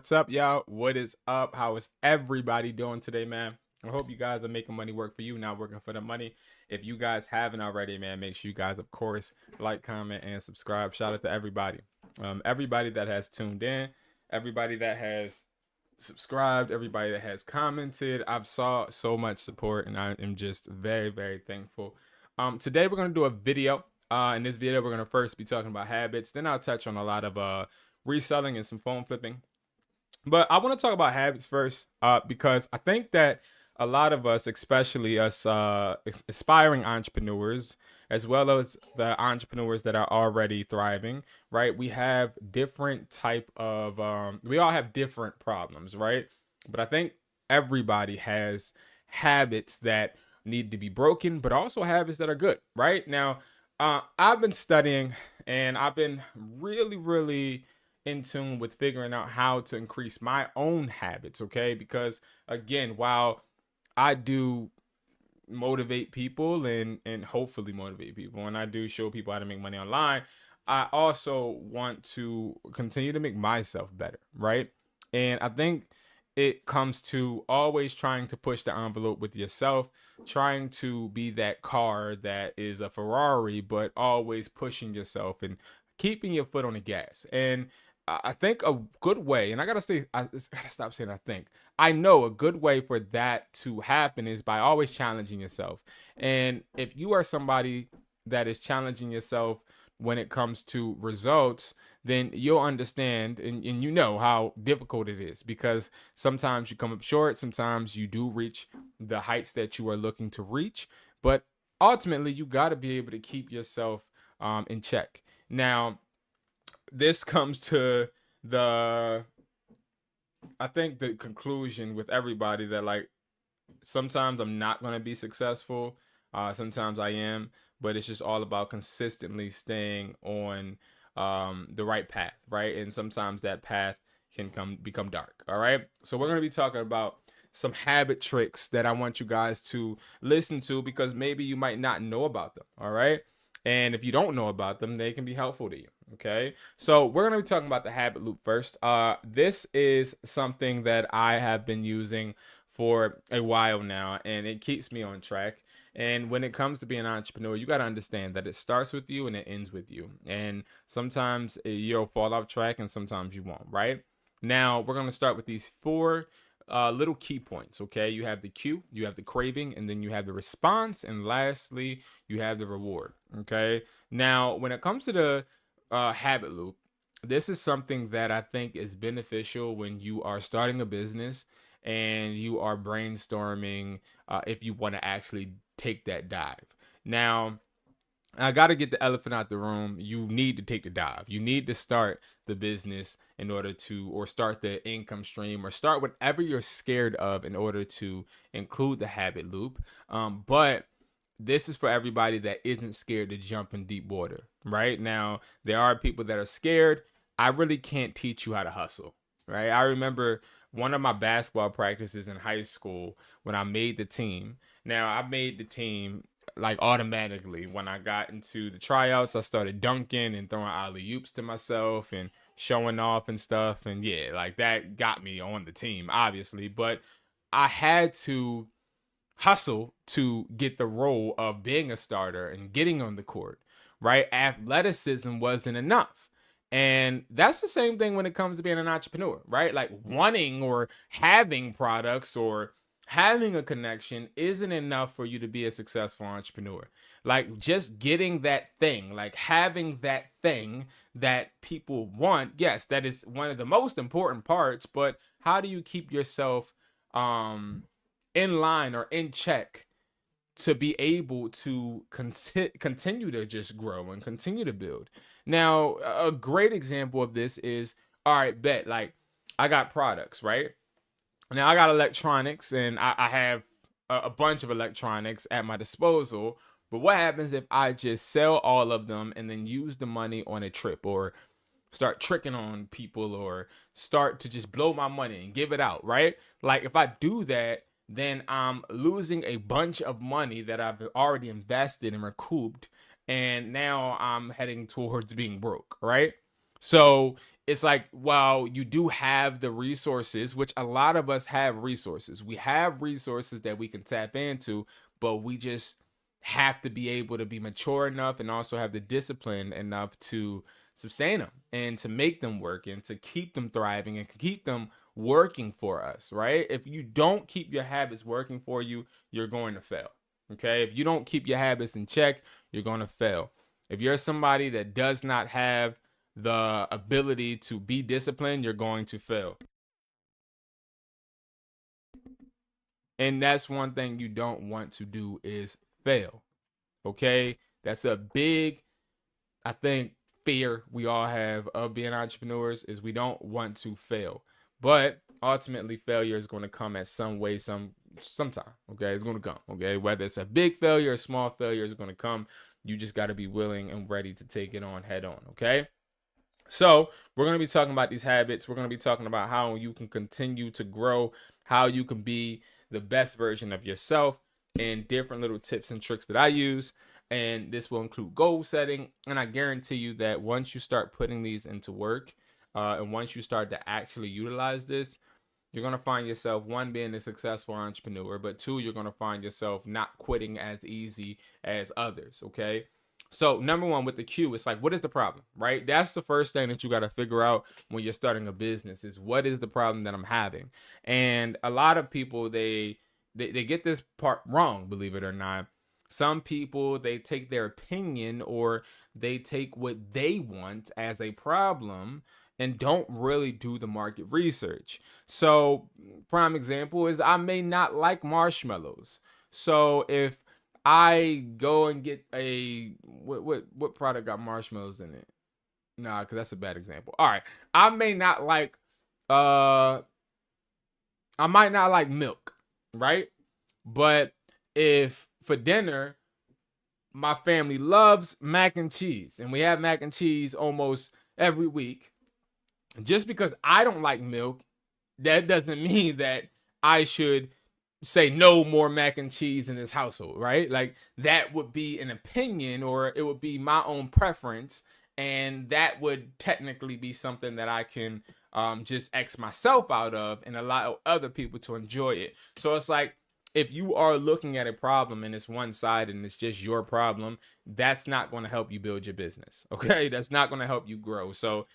What's up, y'all? What is up? How is everybody doing today, man? I hope you guys are making money work for you, not working for the money. If you guys haven't already, man, make sure you guys, of course, like, comment, and subscribe. Shout out to everybody. Everybody that has tuned in, everybody that has subscribed, everybody that has commented. I've saw so much support, and I am just very, very thankful. Today we're gonna do a video. In this video, we're gonna first be talking about habits. Then I'll touch on a lot of reselling and some phone flipping. But I want to talk about habits first, because I think that a lot of us, especially us aspiring entrepreneurs, as well as the entrepreneurs that are already thriving, right? We have different type of, we all have different problems, right? But I think everybody has habits that need to be broken, but also habits that are good, right? Now, I've been studying and I've been really in tune with figuring out how to increase my own habits, okay? Because again, while I do motivate people and hopefully motivate people, and I do show people how to make money online, I also want to continue to make myself better, right? And I think it comes to always trying to push the envelope with yourself, trying to be that car that is a Ferrari, but always pushing yourself and keeping your foot on the gas. And I think a good way, and I gotta stop saying I think. I know a good way for that to happen is by always challenging yourself. And if you are somebody that is challenging yourself when it comes to results, then you'll understand and you know how difficult it is, because sometimes you come up short, sometimes you do reach the heights that you are looking to reach, but ultimately you got to be able to keep yourself in check. Now, this comes to the I think the conclusion with everybody that, like, sometimes I'm not going to be successful, sometimes I am, but it's just all about consistently staying on the right path, right? And sometimes that path can become dark. All right, so we're going to be talking about some habit tricks that I want you guys to listen to, because maybe you might not know about them. All right, and if you don't know about them, they can be helpful to you. Okay, so we're going to be talking about the habit loop first. This is something that I have been using for a while now, and it keeps me on track. And when it comes to being an entrepreneur, you got to understand that it starts with you and it ends with you. And sometimes you'll fall off track and sometimes you won't, right? Now, we're going to start with these four little key points, okay? You have the cue, you have the craving, and then you have the response, and lastly, you have the reward, okay? Now, when it comes to the habit loop, this is something that I think is beneficial when you are starting a business and you are brainstorming if you want to actually take that dive. Now, I got to get the elephant out the room. You need to take the dive. You need to start the business in order to, or start the income stream, or start whatever you're scared of in order to include the habit loop. But this is for everybody that isn't scared to jump in deep water. Right now, there are people that are scared. I really can't teach you how to hustle. Right. I remember one of my basketball practices in high school when I made the team. Now, I made the team like automatically. When I got into the tryouts, I started dunking and throwing alley oops to myself and showing off and stuff. And yeah, like that got me on the team, obviously. But I had to hustle to get the role of being a starter and getting on the court, right? Athleticism wasn't enough. And that's the same thing when it comes to being an entrepreneur, right? Like, wanting or having products or having a connection isn't enough for you to be a successful entrepreneur. Like, just getting that thing, like having that thing that people want, yes, that is one of the most important parts, but how do you keep yourself in line or in check to be able to continue to just grow and continue to build? Now, a great example of this is, all right, bet, like, I got products, right? Now I got electronics, and I have a bunch of electronics at my disposal. But what happens if I just sell all of them and then use the money on a trip, or start tricking on people, or start to just blow my money and give it out, right? Like, if I do that, then I'm losing a bunch of money that I've already invested and recouped, and now I'm heading towards being broke, right? So it's like, while you do have the resources, which a lot of us have resources, we have resources that we can tap into, but we just have to be able to be mature enough and also have the discipline enough to sustain them and to make them work and to keep them thriving and keep them working for us, right? If you don't keep your habits working for you, you're going to fail. Okay? If you don't keep your habits in check, you're going to fail. If you're somebody that does not have the ability to be disciplined, you're going to fail. And that's one thing you don't want to do, is fail. Okay? That's a big, I think, fear we all have of being entrepreneurs, is we don't want to fail. But ultimately, failure is going to come at some way, sometime. Okay? It's going to come. Okay? Whether it's a big failure or a small failure, is going to come. You just got to be willing and ready to take it on head on. Okay? So we're going to be talking about these habits. We're going to be talking about how you can continue to grow, how you can be the best version of yourself, and different little tips and tricks that I use. And this will include goal setting. And I guarantee you that once you start putting these into work, and once you start to actually utilize this, you're going to find yourself, one, being a successful entrepreneur, but two, you're going to find yourself not quitting as easy as others. Okay? So number one, with the Q, it's like, what is the problem, right? That's the first thing that you got to figure out when you're starting a business, is what is the problem that I'm having? And a lot of people, they get this part wrong, believe it or not. Some people, they take their opinion, or they take what they want as a problem, and don't really do the market research. So prime example is, I may not like marshmallows. So if I go and get a what product got marshmallows in it? Nah, because that's a bad example. All right. I may not like I might not like milk, right? But if for dinner, my family loves mac and cheese, and we have mac and cheese almost every week, just because I don't like milk, that doesn't mean that I should say no more mac and cheese in this household, right? Like, that would be an opinion, or it would be my own preference, and that would technically be something that I can just X myself out of and allow other people to enjoy it. So it's like, if you are looking at a problem and it's one side and it's just your problem, that's not going to help you build your business. Okay? That's not going to help you grow. So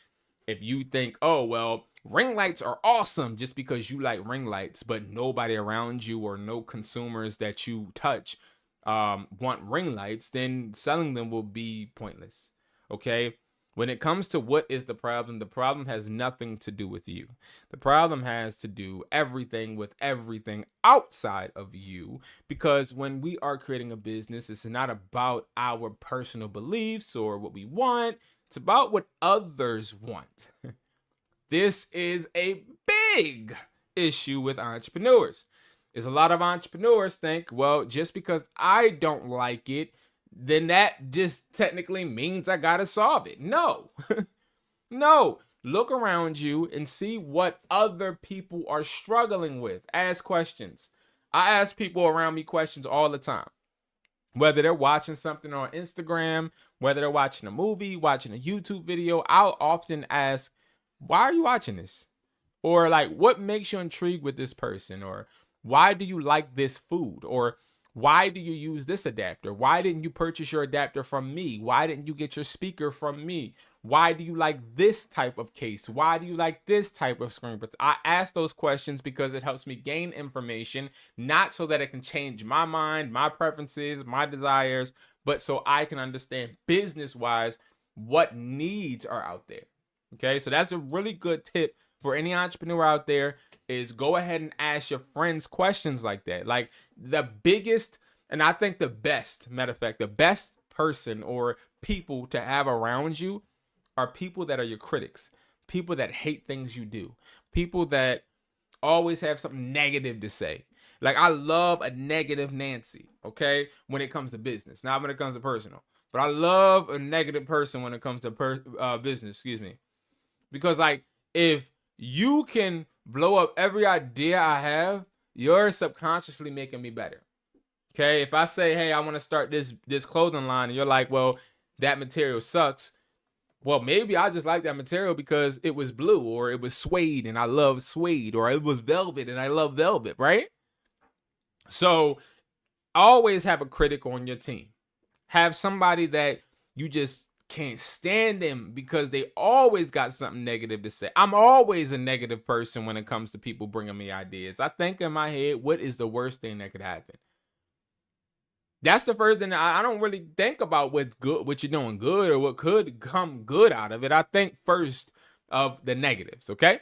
if you think, oh, well, ring lights are awesome just because you like ring lights, but nobody around you or no consumers that you touch want ring lights, then selling them will be pointless. Okay? When it comes to what is the problem has nothing to do with you. The problem has to do everything with everything outside of you, because when we are creating a business, it's not about our personal beliefs or what we want. It's about what others want. This is a big issue with entrepreneurs. Is a lot of entrepreneurs think, well, just because I don't like it, then that just technically means I gotta solve it. No. No. Look around you and see what other people are struggling with. Ask questions. I ask people around me questions all the time. Whether they're watching something on Instagram, whether they're watching a movie, watching a YouTube video, I'll often ask, why are you watching this? Or like, what makes you intrigued with this person? Or why do you like this food? Or why do you use this adapter? Why didn't you purchase your adapter from me? Why didn't you get your speaker from me? Why do you like this type of case? Why do you like this type of screen? But I ask those questions because it helps me gain information, not so that it can change my mind, my preferences, my desires, but so I can understand business-wise what needs are out there. Okay, so that's a really good tip for any entrepreneur out there, is go ahead and ask your friends questions like that. Like, the biggest, and I think the best, matter of fact, the best person or people to have around you are people that are your critics, people that hate things you do, people that always have something negative to say. Like, I love a negative Nancy, okay, when it comes to business, not when it comes to personal, but I love a negative person when it comes to business, excuse me. Because, like, if you can blow up every idea I have, you're subconsciously making me better. Okay? If I say, hey, I want to start this clothing line, and you're like, well, that material sucks, Well, maybe I just like that material because it was blue, or it was suede and I love suede, or it was velvet and I love velvet, right? So always have a critic on your team. Have somebody that you just can't stand them because they always got something negative to say. I'm always a negative person when it comes to people bringing me ideas. I think in my head, what is the worst thing that could happen? That's the first thing. I don't really think about what's good, what you're doing good, or what could come good out of it. I think first of the negatives. Okay.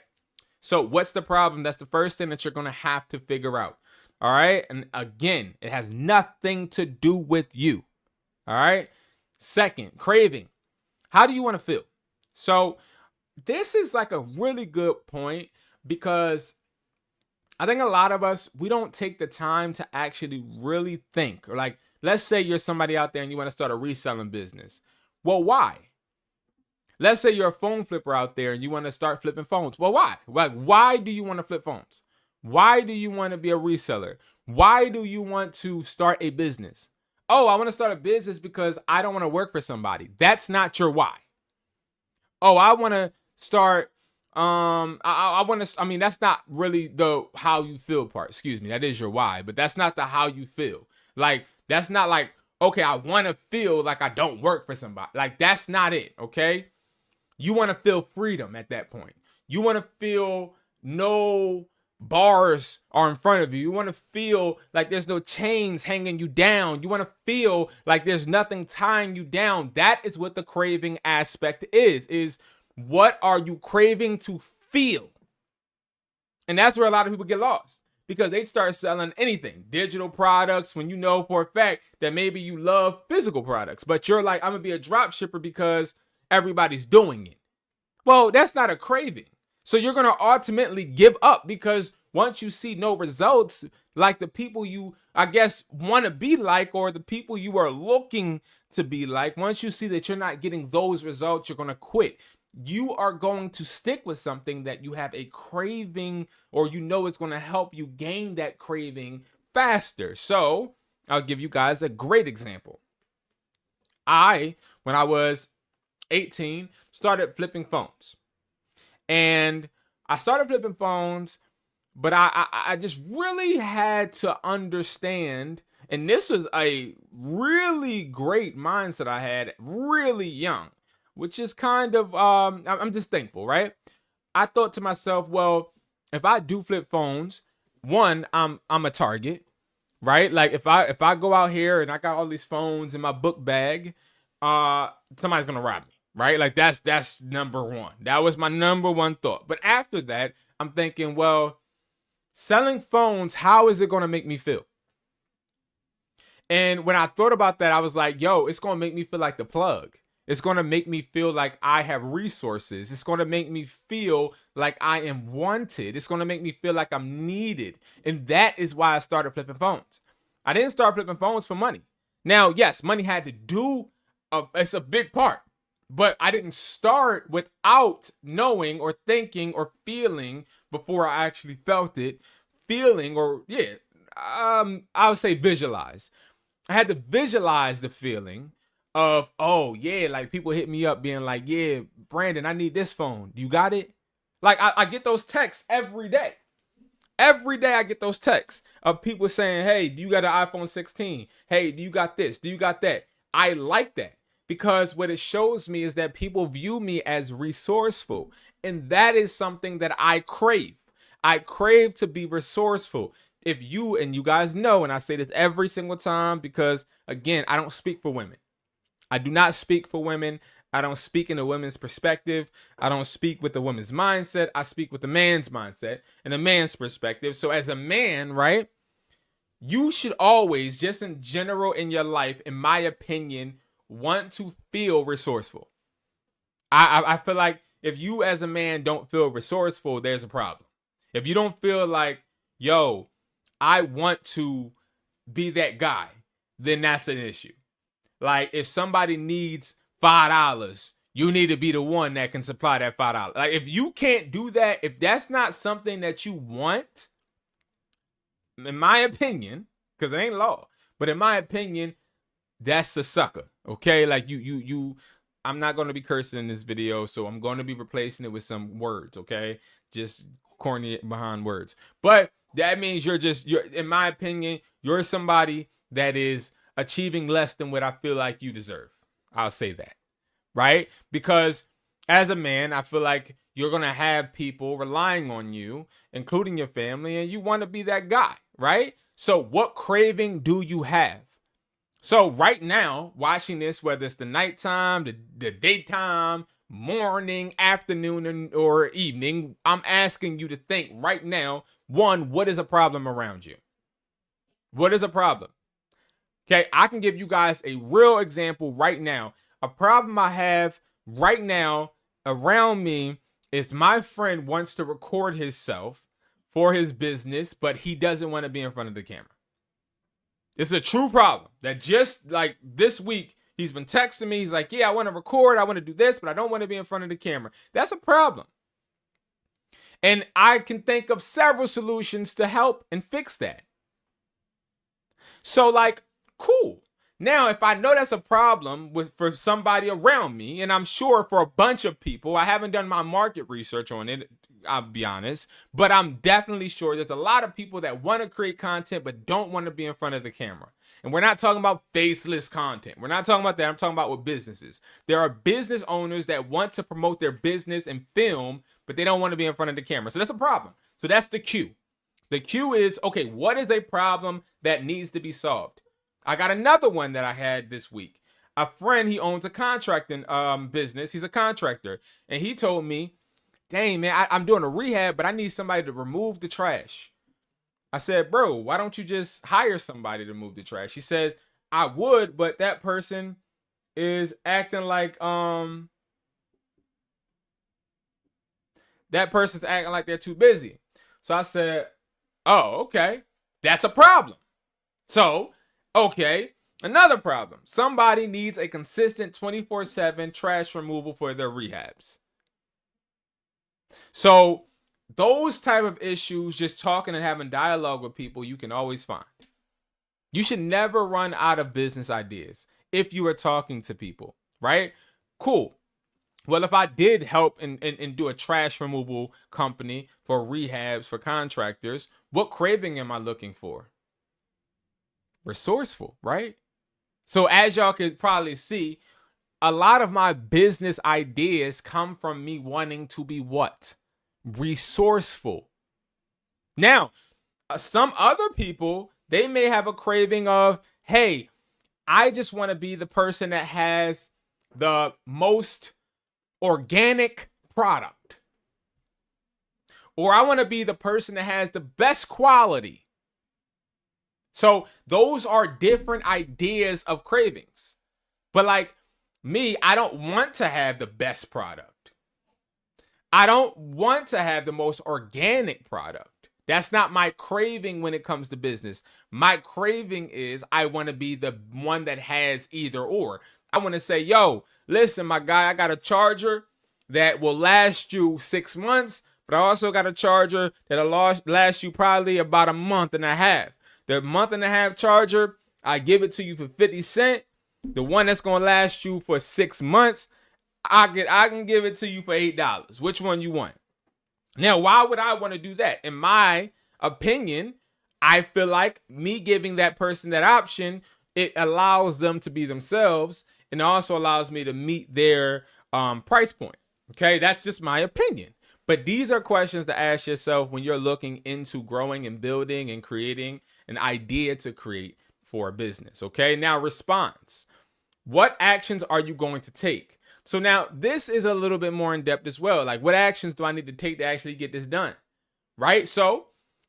So what's the problem? That's the first thing that you're going to have to figure out. All right. And again, it has nothing to do with you. All right. Second, craving. How do you want to feel? So this is like a really good point, because I think a lot of us, we don't take the time to actually really think. Or like, let's say you're somebody out there and you want to start a reselling business. Well, why? Let's say you're a phone flipper out there and you want to start flipping phones. Well, why? Like, why do you want to flip phones? Why do you want to be a reseller? Why do you want to start a business? Oh, I want to start a business because I don't want to work for somebody. That's not your why. Oh, I want to start I want to, I mean, that's not really the how you feel part. Excuse me. That is your why, but that's not the how you feel. Like, that's not like, okay, I want to feel like I don't work for somebody. Like, that's not it. Okay. You want to feel freedom at that point. You want to feel no bars are in front of you. You want to feel like there's no chains hanging you down. You want to feel like there's nothing tying you down. That is what the craving aspect is what are you craving to feel? And that's where a lot of people get lost, because they start selling anything, digital products, when you know for a fact that maybe you love physical products, but you're like, I'm gonna be a drop shipper because everybody's doing it. Well, that's not a craving. So you're gonna ultimately give up, because once you see no results, like the people you, I guess, want to be like, or the people you are looking to be like, once you see that you're not getting those results, you're gonna quit. You are going to stick with something that you have a craving, or you know it's going to help you gain that craving faster. So I'll give you guys a great example. When I was 18, started flipping phones. And I started flipping phones, but I just really had to understand, and this was a really great mindset I had really young, which is kind of, I'm just thankful, right? I thought to myself, well, if I do flip phones, one, I'm a target, right? Like if I go out here and I got all these phones in my book bag, somebody's gonna rob me, right? Like that's number one. That was my number one thought. But after that, I'm thinking, well, selling phones, how is it gonna make me feel? And when I thought about that, I was like, yo, it's gonna make me feel like the plug. It's going to make me feel like I have resources. It's going to make me feel like I am wanted. It's going to make me feel like I'm needed. And that is why I started flipping phones. I didn't start flipping phones for money. Now, yes, money had to do, it's a big part. But I didn't start without knowing or thinking or feeling before I actually felt it. Feeling, or I would say visualize. I had to visualize the feeling of, oh yeah, like people hit me up being like, yeah, Brandon, I need this phone. You got it? Like I get those texts every day. Every day I get those texts of people saying, hey, do you got an iPhone 16? Hey, do you got this? Do you got that? I like that, because what it shows me is that people view me as resourceful. And that is something that I crave. I crave to be resourceful. If you, and you guys know, and I say this every single time, because again, I don't speak for women. I do not speak for women. I don't speak in a women's perspective. I don't speak with the woman's mindset. I speak with the man's mindset and the man's perspective. So as a man, right, you should always, just in general in your life, in my opinion, want to feel resourceful. I feel like if you as a man don't feel resourceful, there's a problem. If you don't feel like, yo, I want to be that guy, then that's an issue. Like if somebody needs $5, you need to be the one that can supply that $5. Like if you can't do that, if that's not something that you want, in my opinion, because it ain't law, but in my opinion, that's a sucker. Okay, like you I'm not going to be cursing in this video, so I'm going to be replacing it with some words, okay? Just corny behind words. But that means you're in my opinion, you're somebody that is achieving less than what I feel like you deserve. I'll say that, right? Because as a man, I feel like you're going to have people relying on you, including your family, and you want to be that guy, right? So what craving do you have? So right now, watching this, whether it's the nighttime, the daytime, morning, afternoon, or evening, I'm asking you to think right now, one, what is a problem around you? What is a problem? Okay, I can give you guys a real example right now. A problem I have right now around me is my friend wants to record himself for his business, but he doesn't want to be in front of the camera. It's a true problem that just like this week, he's been texting me. He's like, yeah, I want to record. I want to do this, but I don't want to be in front of the camera. That's a problem. And I can think of several solutions to help and fix that. So like, cool. Now, if I know that's a problem for somebody around me, and I'm sure for a bunch of people, I haven't done my market research on it, I'll be honest, but I'm definitely sure there's a lot of people that want to create content but don't want to be in front of the camera. And we're not talking about faceless content. We're not talking about that. I'm talking about with businesses. There are business owners that want to promote their business and film, but they don't want to be in front of the camera. So that's a problem. So that's the cue. The cue is, okay, what is a problem that needs to be solved? I got another one that I had this week. A friend, he owns a contracting business. He's a contractor. And he told me, dang, man, I'm doing a rehab, but I need somebody to remove the trash. I said, bro, why don't you just hire somebody to move the trash? He said, I would, but that person is acting like, that person's acting like they're too busy. So I said, oh, okay, that's a problem. So, okay, another problem. Somebody needs a consistent 24/7 trash removal for their rehabs. So those type of issues, just talking and having dialogue with people, you can always find. You should never run out of business ideas if you are talking to people, right? Cool. Well, if I did help and do a trash removal company for rehabs, for contractors, what craving am I looking for? Resourceful, right? So as y'all could probably see, a lot of my business ideas come from me wanting to be what? Resourceful. Now, some other people, they may have a craving of, hey, I just want to be the person that has the most organic product. Or I want to be the person that has the best quality. So those are different ideas of cravings. But like me, I don't want to have the best product. I don't want to have the most organic product. That's not my craving when it comes to business. My craving is I want to be the one that has either or. I want to say, yo, listen, my guy, I got a charger that will last you 6 months, but I also got a charger that'll last you probably about a month and a half. The month and a half charger, I give it to you for 50 cents. The one that's going to last you for 6 months, I can give it to you for $8. Which one you want? Now, why would I want to do that? In my opinion, I feel like me giving that person that option, it allows them to be themselves and also allows me to meet their price point. Okay, that's just my opinion. But these are questions to ask yourself when you're looking into growing and building and creating an idea to create for a business. Okay, now response. What actions are you going to take? So now this is a little bit more in depth as well. Like, what actions do I need to take to actually get this done? Right? So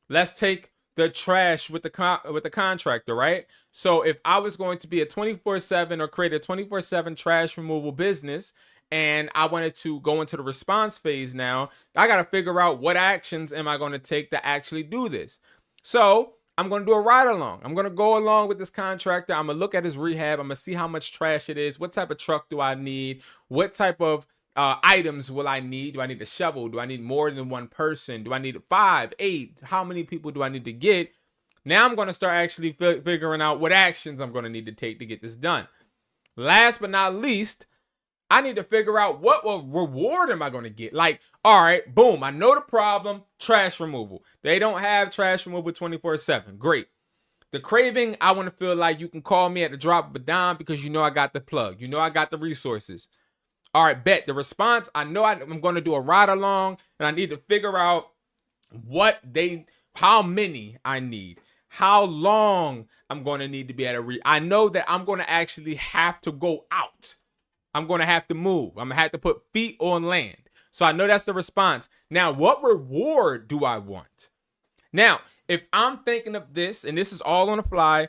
let's take the trash with the contractor, right? So if I was going to be a 24/7 or create a 24/7 trash removal business and I wanted to go into the response phase now, I got to figure out what actions am I going to take to actually do this. So I'm going to do a ride along. I'm going to go along with this contractor. I'm going to look at his rehab. I'm going to see how much trash it is. What type of truck do I need? What type of items will I need? Do I need a shovel? Do I need more than one person? Do I need 5, 8? How many people do I need to get? Now I'm going to start actually figuring out what actions I'm going to need to take to get this done. Last but not least, I need to figure out what reward am I going to get? Like, all right, boom, I know the problem, trash removal. They don't have trash removal 24/7. Great. The craving, I want to feel like you can call me at the drop of a dime because you know I got the plug. You know I got the resources. All right, bet. The response, I know I'm going to do a ride along, and I need to figure out how many I need, how long I'm going to need to be at a I know that I'm going to actually have to go out. I'm going to have to move. I'm going to have to put feet on land. So I know that's the response. Now, what reward do I want? Now, if I'm thinking of this, and this is all on the fly,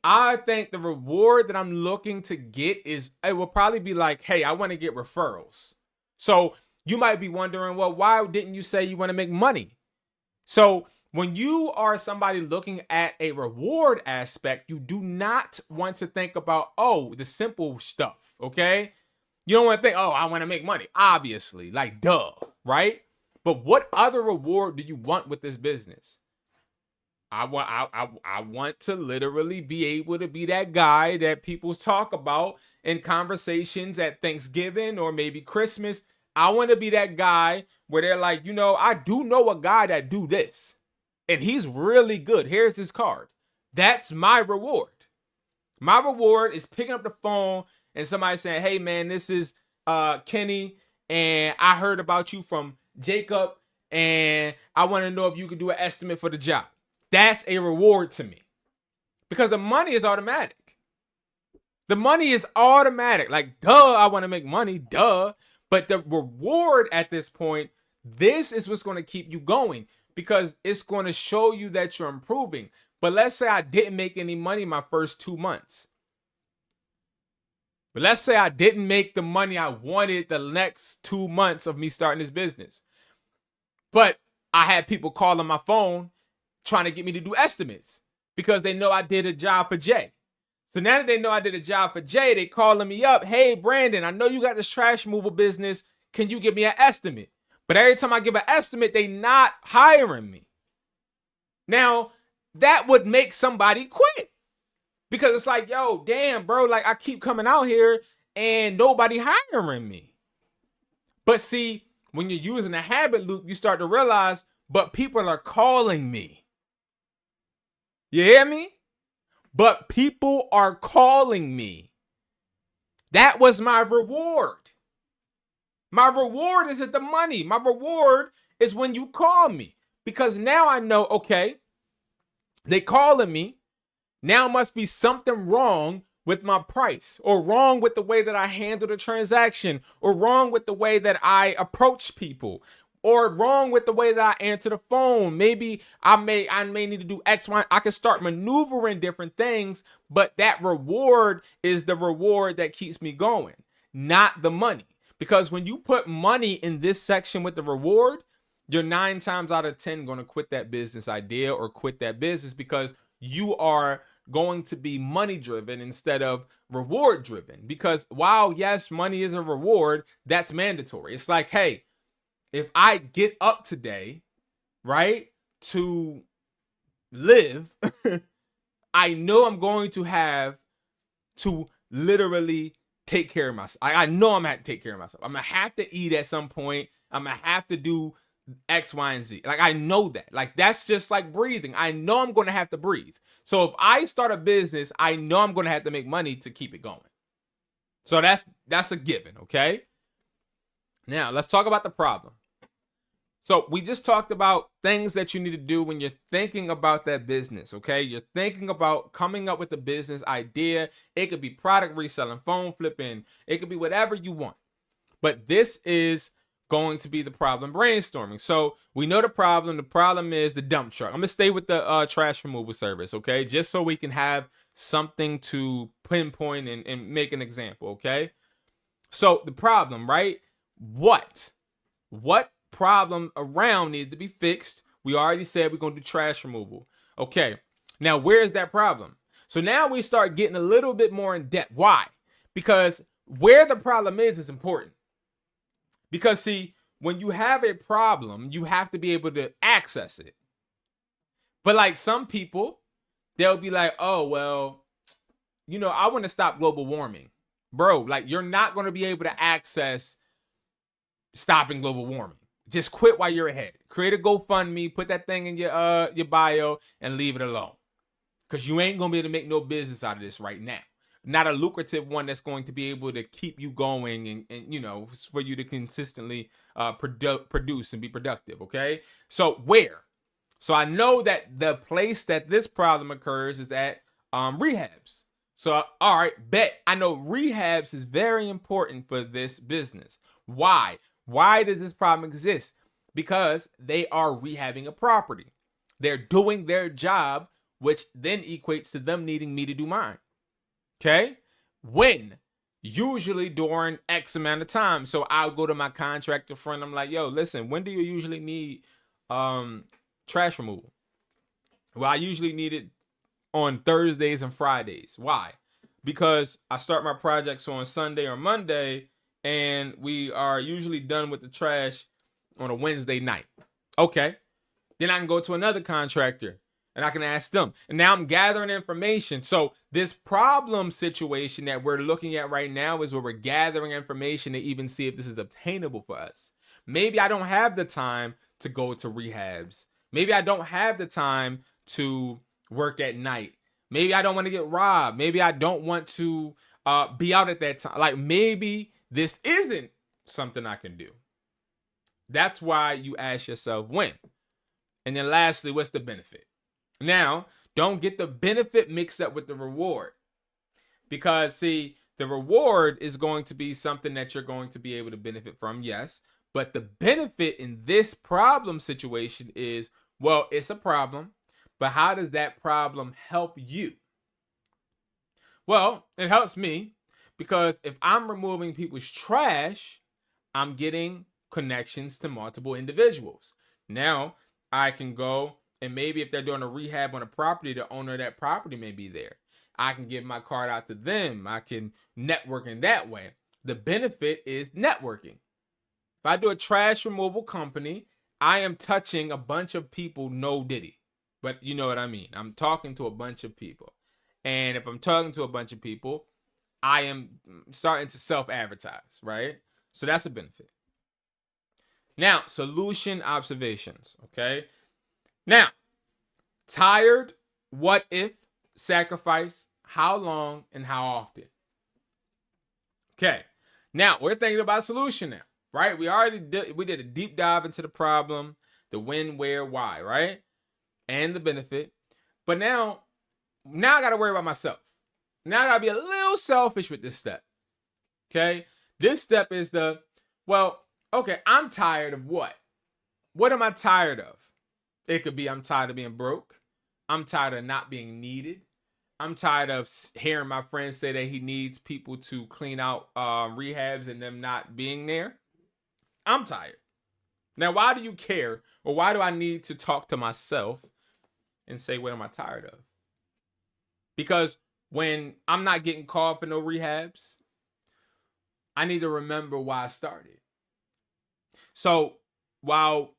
I think the reward that I'm looking to get it will probably be like, hey, I want to get referrals. So you might be wondering, well, why didn't you say you want to make money? So when you are somebody looking at a reward aspect, you do not want to think about, the simple stuff, okay? You don't want to think, I want to make money. Obviously, like, duh, right? But what other reward do you want with this business? I want to literally be able to be that guy that people talk about in conversations at Thanksgiving or maybe Christmas. I want to be that guy where they're like, I do know a guy that do this, and he's really good. Here's his card. That's my reward. My reward is picking up the phone and somebody saying, hey, man, this is Kenny, and I heard about you from Jacob, and I want to know if you could do an estimate for the job. That's a reward to me because the money is automatic. The money is automatic. Like, duh, I want to make money, duh. But the reward at this point, this is what's going to keep you going because it's going to show you that you're improving. But let's say I didn't make any money my first 2 months. But let's say I didn't make the money I wanted the next 2 months of me starting this business. But I had people call on my phone trying to get me to do estimates because they know I did a job for Jay. So now that they know I did a job for Jay, they calling me up. Hey, Brandon, I know you got this trash removal business. Can you give me an estimate? But every time I give an estimate, they not hiring me. Now, that would make somebody quit because it's like, yo, damn, bro, like I keep coming out here and nobody hiring me. But see, when you're using a habit loop, you start to realize, but people are calling me. You hear me? But people are calling me. That was my reward. My reward isn't the money. My reward is when you call me. Because now I know, okay, they calling me. Now must be something wrong with my price or wrong with the way that I handle the transaction or wrong with the way that I approach people. Or wrong with the way that I answer the phone. Maybe I may need to do X, Y. I can start maneuvering different things, but that reward is the reward that keeps me going, not the money. Because when you put money in this section with the reward, you're 9 times out of 10 going to quit that business idea or quit that business because you are going to be money driven instead of reward driven. Because while yes, money is a reward, that's mandatory. It's like, hey, if I get up today, right, to live, I know I'm going to have to literally take care of myself. I know I'm going to have to take care of myself. I'm going to have to eat at some point. I'm going to have to do X, Y, and Z. Like, I know that. Like, that's just like breathing. I know I'm going to have to breathe. So if I start a business, I know I'm going to have to make money to keep it going. So that's a given, okay? Now, let's talk about the problem. So we just talked about things that you need to do when you're thinking about that business, okay? You're thinking about coming up with a business idea. It could be product reselling, phone flipping. It could be whatever you want. But this is going to be the problem brainstorming. So we know the problem. The problem is the dump truck. I'm going to stay with the trash removal service, okay? Just so we can have something to pinpoint and make an example, okay? So the problem, right? What problem around needs to be fixed? We already said we're going to do trash removal. Okay, now where's that problem? So now we start getting a little bit more in depth. Why? Because where the problem is important. Because see, when you have a problem, you have to be able to access it. But like some people, they'll be like, oh, well, I want to stop global warming. Bro, like you're not going to be able to access stopping global warming. Just quit while you're ahead. Create a GoFundMe, put that thing in your bio, and leave it alone. Because you ain't gonna be able to make no business out of this right now. Not a lucrative one that's going to be able to keep you going and you know, for you to consistently produce and be productive. Okay. So where? So I know that the place that this problem occurs is at rehabs. So all right, bet I know rehabs is very important for this business. Why? Why does this problem exist? Because they are rehabbing a property. They're doing their job, which then equates to them needing me to do mine. Okay? When? Usually during X amount of time. So I'll go to my contractor friend. I'm like, yo, listen, when do you usually need trash removal? Well, I usually need it on Thursdays and Fridays. Why? Because I start my projects on Sunday or Monday, and we are usually done with the trash on a Wednesday night. Okay. Then I can go to another contractor and I can ask them. And now I'm gathering information. So this problem situation that we're looking at right now is where we're gathering information to even see if this is obtainable for us. Maybe I don't have the time to go to rehabs. Maybe I don't have the time to work at night. Maybe I don't want to get robbed. Maybe I don't want to be out at that time. Like maybe this isn't something I can do. That's why you ask yourself when. And then lastly, what's the benefit? Now, don't get the benefit mixed up with the reward. Because, see, the reward is going to be something that you're going to be able to benefit from, yes. But the benefit in this problem situation is, well, it's a problem. But how does that problem help you? Well, it helps me because if I'm removing people's trash, I'm getting connections to multiple individuals. Now, I can go and maybe if they're doing a rehab on a property, the owner of that property may be there. I can give my card out to them. I can network in that way. The benefit is networking. If I do a trash removal company, I am touching a bunch of people, no diddy. But you know what I mean. I'm talking to a bunch of people. And if I'm talking to a bunch of people, I am starting to self-advertise, right? So that's a benefit. Now, solution observations, okay? Now, tired, what if, sacrifice, how long, and how often? Okay, now we're thinking about solution now, right? We did a deep dive into the problem, the when, where, why, right? And the benefit. But now I got to worry about myself. Now I got to be a little selfish with this step, okay? This step is okay, I'm tired of what? What am I tired of? It could be I'm tired of being broke. I'm tired of not being needed. I'm tired of hearing my friends say that he needs people to clean out rehabs and them not being there. I'm tired. Now, why do you care? Or why do I need to talk to myself and say, what am I tired of? Because when I'm not getting called for no rehabs, I need to remember why I started. So while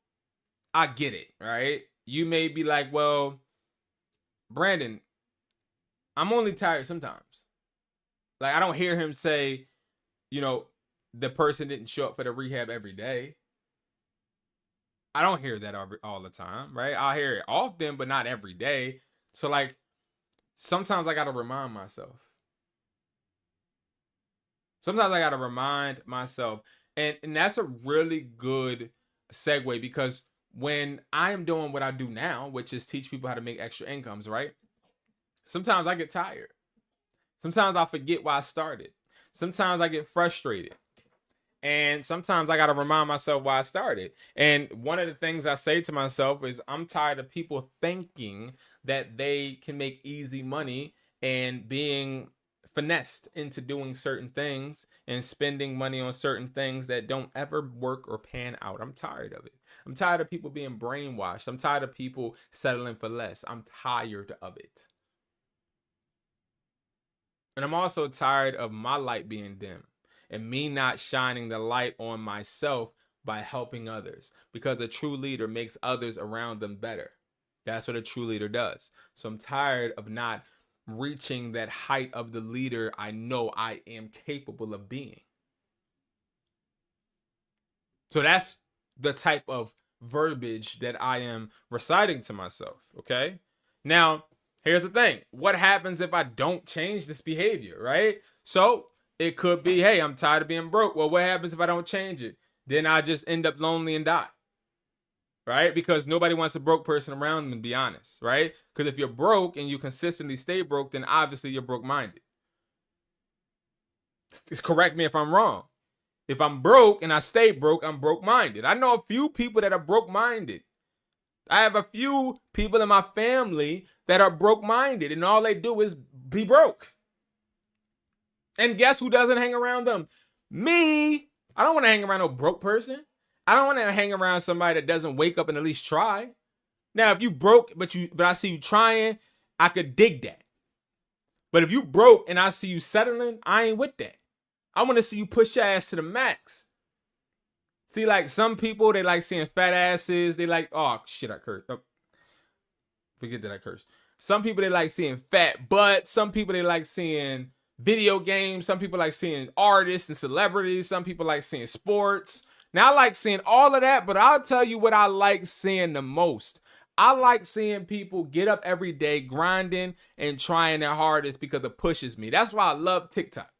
I get it, right? You may be like, well, Brandon, I'm only tired sometimes. Like, I don't hear him say, the person didn't show up for the rehab every day. I don't hear that all the time, right? I'll hear it often, but not every day. So, like, sometimes I got to remind myself. And that's a really good segue because when I'm doing what I do now, which is teach people how to make extra incomes, right? Sometimes I get tired. Sometimes I forget why I started. Sometimes I get frustrated. And sometimes I got to remind myself why I started. And one of the things I say to myself is I'm tired of people thinking that they can make easy money and being finessed into doing certain things and spending money on certain things that don't ever work or pan out. I'm tired of it. I'm tired of people being brainwashed. I'm tired of people settling for less. I'm tired of it. And I'm also tired of my light being dim and me not shining the light on myself by helping others, because a true leader makes others around them better. That's what a true leader does. So I'm tired of not reaching that height of the leader I know I am capable of being. So that's the type of verbiage that I am reciting to myself, okay? Now, here's the thing. What happens if I don't change this behavior, right? So it could be, hey, I'm tired of being broke. Well, what happens if I don't change it? Then I just end up lonely and die, right? Because nobody wants a broke person around them, to be honest, right? Because if you're broke and you consistently stay broke, then obviously you're broke-minded. Correct me if I'm wrong. If I'm broke and I stay broke, I'm broke-minded. I know a few people that are broke-minded. I have a few people in my family that are broke-minded, and all they do is be broke. And guess who doesn't hang around them? Me. I don't want to hang around no broke person. I don't want to hang around somebody that doesn't wake up and at least try. Now, if you broke, but I see you trying, I could dig that. But if you broke and I see you settling, I ain't with that. I want to see you push your ass to the max. See, like some people, they like seeing fat asses. They like, oh shit, I cursed. Oh, forget that I cursed. Some people, they like seeing fat butts. Some people, they like seeing video games. Some people like seeing artists and celebrities. Some people like seeing sports. Now, I like seeing all of that, but I'll tell you what I like seeing the most. I like seeing people get up every day grinding and trying their hardest because it pushes me. That's why I love TikTok.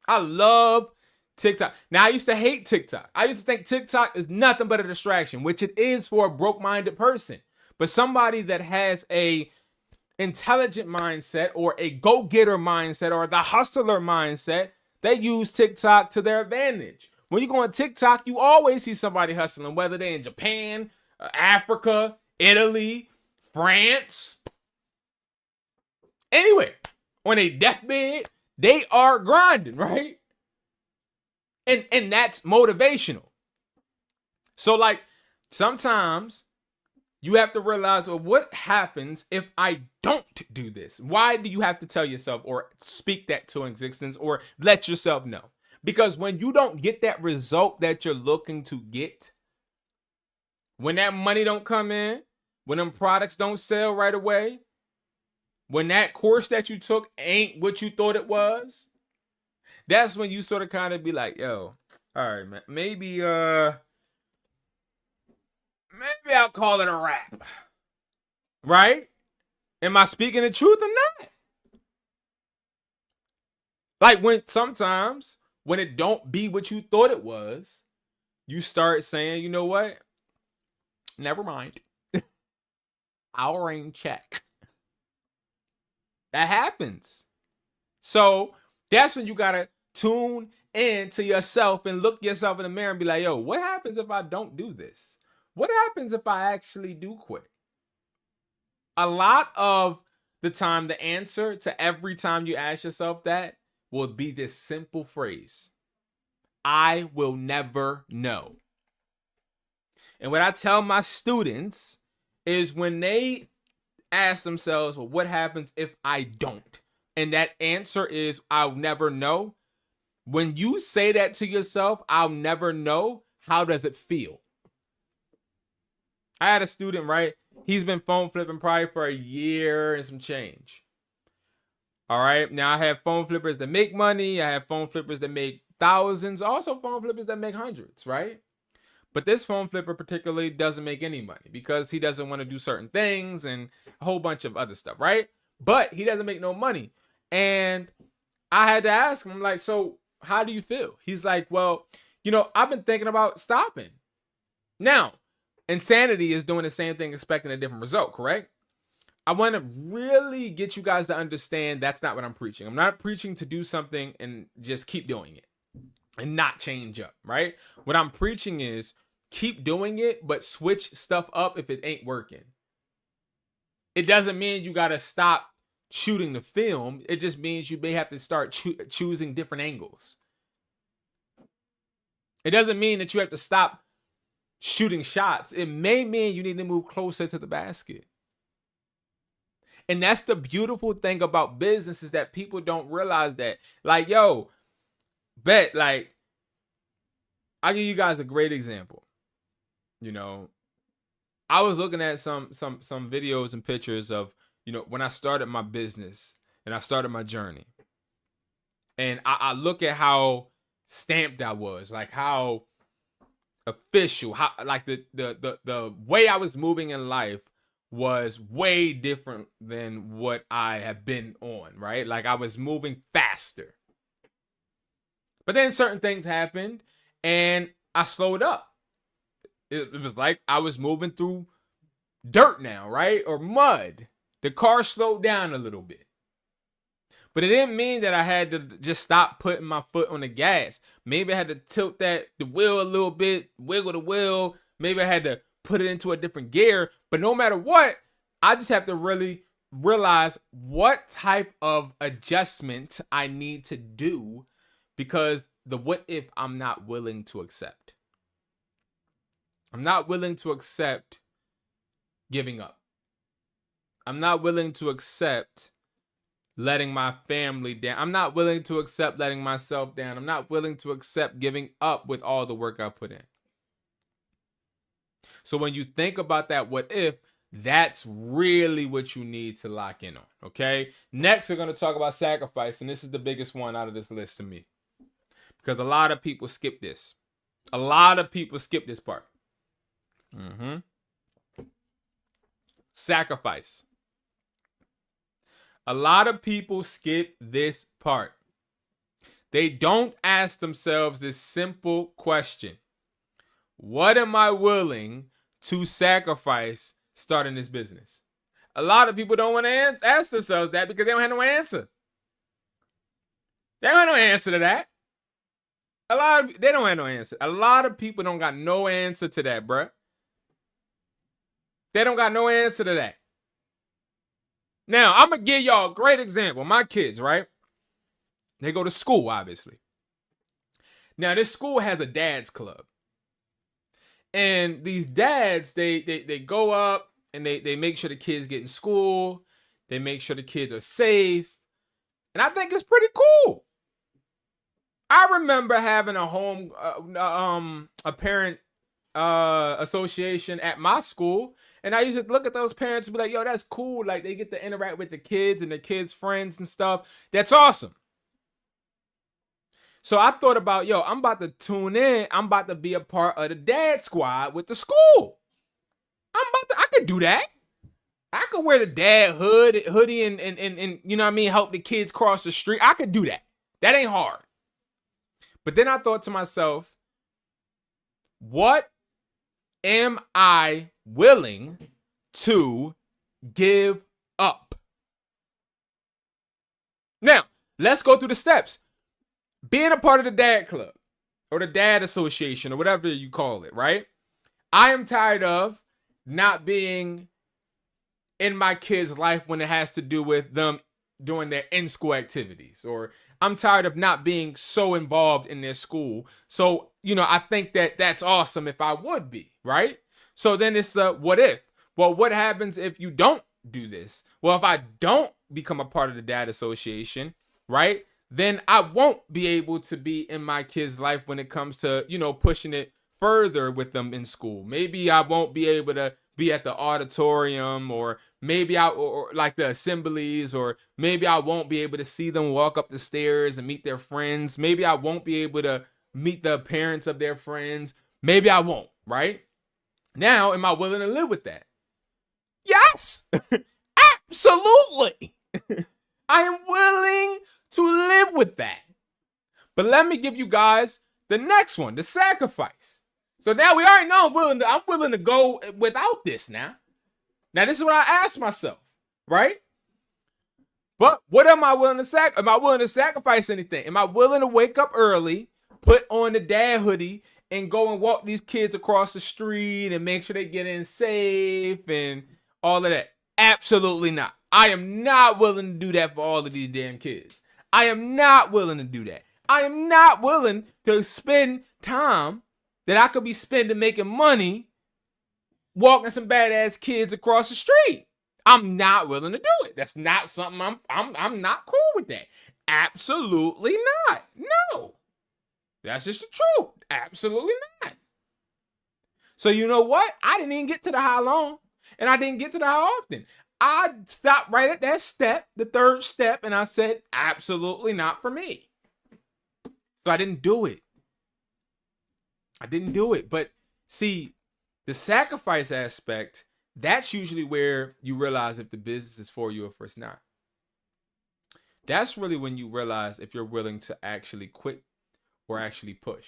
I love TikTok. Now, I used to hate TikTok. I used to think TikTok is nothing but a distraction, which it is for a broke-minded person. But somebody that has a intelligent mindset or a go-getter mindset or the hustler mindset, they use TikTok to their advantage. When you go on TikTok, you always see somebody hustling, whether they're in Japan, Africa, Italy, France, anywhere. On a deathbed, they are grinding, right? And that's motivational. So like sometimes you have to realize, well, what happens if I don't do this? Why do you have to tell yourself or speak that to existence or let yourself know? Because when you don't get that result that you're looking to get, when that money don't come in, when them products don't sell right away, when that course that you took ain't what you thought it was, that's when you sort of kind of be like, yo, all right, man, maybe I'll call it a wrap. Right? Am I speaking the truth or not? Like when sometimes when it don't be what you thought it was, you start saying, you know what? Never mind. I'll rain check. That happens. So that's when you gotta tune in to yourself and look yourself in the mirror and be like, yo, what happens if I don't do this? What happens if I actually do quit? A lot of the time, the answer to every time you ask yourself that will be this simple phrase: I will never know. And what I tell my students is when they ask themselves, well, what happens if I don't? And that answer is, I'll never know. When you say that to yourself, I'll never know, how does it feel? I had a student, right? He's been phone flipping probably for a year and some change. All right. Now I have phone flippers that make money. I have phone flippers that make thousands. Also phone flippers that make hundreds, right? But this phone flipper particularly doesn't make any money because he doesn't want to do certain things and a whole bunch of other stuff, right? But he doesn't make no money. And I had to ask him, like, so how do you feel? He's like, well, I've been thinking about stopping. Now, insanity is doing the same thing, expecting a different result, correct? I want to really get you guys to understand that's not what I'm preaching. I'm not preaching to do something and just keep doing it and not change up, right? What I'm preaching is keep doing it, but switch stuff up if it ain't working. It doesn't mean you got to stop shooting the film. It just means you may have to start choosing different angles. It doesn't mean that you have to stop shooting shots. It may mean you need to move closer to the basket. And that's the beautiful thing about business, is that people don't realize that. Like, yo, like, I'll give you guys a great example. I was looking at some videos and pictures of, when I started my business, and I started my journey. And I look at how stamped I was, like how official, how like the way I was moving in life was way different than what I have been on, right? Like I was moving faster. But then certain things happened and I slowed up. It was like I was moving through dirt now, right? Or mud. The car slowed down a little bit. But it didn't mean that I had to just stop putting my foot on the gas. Maybe I had to tilt the wheel a little bit, wiggle the wheel. Maybe I had to put it into a different gear. But no matter what, I just have to really realize what type of adjustment I need to do, because the what if I'm not willing to accept. I'm not willing to accept giving up. I'm not willing to accept letting my family down. I'm not willing to accept letting myself down. I'm not willing to accept giving up with all the work I put in. So when you think about that what if, that's really what you need to lock in on, okay? Next, we're going to talk about sacrifice, and this is the biggest one out of this list to me, because a lot of people skip this. A lot of people skip this part. Sacrifice. A lot of people skip this part. They don't ask themselves this simple question: what am I willing to sacrifice starting this business? A lot of people don't want to ask themselves that because they don't have no answer. They don't have no answer to that. They don't have no answer. A lot of people don't got no answer to that, bruh. They don't got no answer to that. Now, I'm going to give y'all a great example. My kids, right? They go to school, obviously. Now, this school has a dad's club. And these dads, they go up and they make sure the kids get in school. They make sure the kids are safe. And I think it's pretty cool. I remember having a parent association at my school, and I used to look at those parents and be like, yo, that's cool. Like, they get to interact with the kids and the kids' friends and stuff. That's awesome. So I thought about, yo, I'm about to tune in. I'm about to be a part of the dad squad with the school. I could do that. I could wear the dad hoodie and you know what I mean, help the kids cross the street. I could do that. That ain't hard. But then I thought to myself, what am I willing to give up? Now, let's go through the steps. Being a part of the dad club or the dad association or whatever you call it, right? I am tired of not being in my kids' life when it has to do with them doing their in-school activities, or I'm tired of not being so involved in their school. So, you know, I think that that's awesome if I would be, right? So then it's what if? Well, what happens if you don't do this? Well, if I don't become a part of the dad association, right? Then I won't be able to be in my kids' life when it comes to, you know, pushing it further with them in school. Maybe I won't be able to be at the auditorium, or maybe or like the assemblies, or maybe I won't be able to see them walk up the stairs and meet their friends. Maybe I won't be able to meet the parents of their friends. Maybe I won't, right? Now, am I willing to live with that? Yes, absolutely. I am willing to live with that. But let me give you guys the next one, the sacrifice. So now we already know I'm willing to go without this now. Now this is what I ask myself, right? But what am I willing to sacrifice? Am I willing to sacrifice anything? Am I willing to wake up early, put on the dad hoodie, and go and walk these kids across the street and make sure they get in safe and all of that? Absolutely not. I am not willing to do that for all of these damn kids. I am not willing to do that. I am not willing to spend time that I could be spending making money walking some badass kids across the street. I'm not willing to do it. That's not something I'm not cool with that. Absolutely not. No. That's just the truth. Absolutely not. So you know what? I didn't even get to the how long, and I didn't get to the how often. I stopped right at that step, the third step, and I said, absolutely not for me. So I didn't do it. But see, the sacrifice aspect, that's usually where you realize if the business is for you or if it's not. That's really when you realize if you're willing to actually quit or actually push.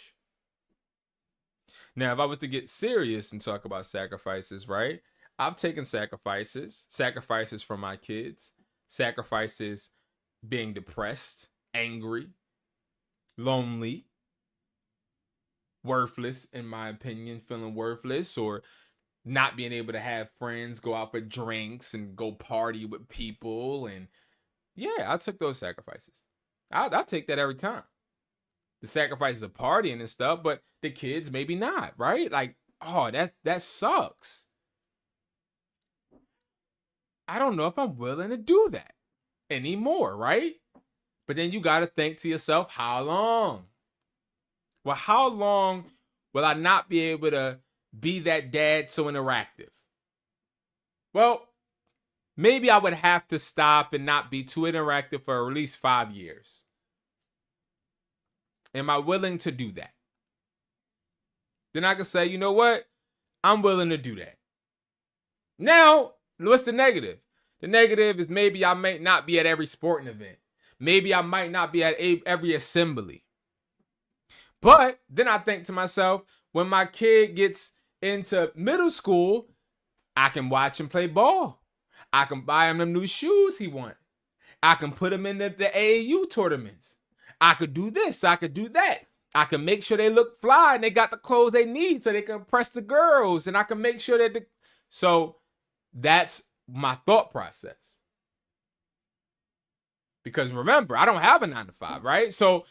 Now, if I was to get serious and talk about sacrifices, right? I've taken sacrifices from my kids, sacrifices being depressed, angry, lonely, worthless, in my opinion, feeling worthless, or not being able to have friends, go out for drinks and go party with people. And yeah, I took those sacrifices. I'll take that every time. The sacrifices of partying and stuff, but the kids maybe not, right? Like, oh, that sucks. I don't know if I'm willing to do that anymore, right? But then you got to think to yourself, how long? Well, how long will I not be able to be that dad so interactive? Well, maybe I would have to stop and not be too interactive for at least 5 years. Am I willing to do that? Then I can say, you know what? I'm willing to do that. Now, what's the negative? The negative is maybe I might not be at every sporting event. Maybe I might not be at every assembly. But then I think to myself, when my kid gets into middle school, I can watch him play ball. I can buy him them new shoes he wants. I can put him in the AAU tournaments. I could do this. I could do that. I can make sure they look fly and they got the clothes they need so they can impress the girls. And I can make sure that so that's my thought process. Because remember, I don't have a 9 to 5, right? So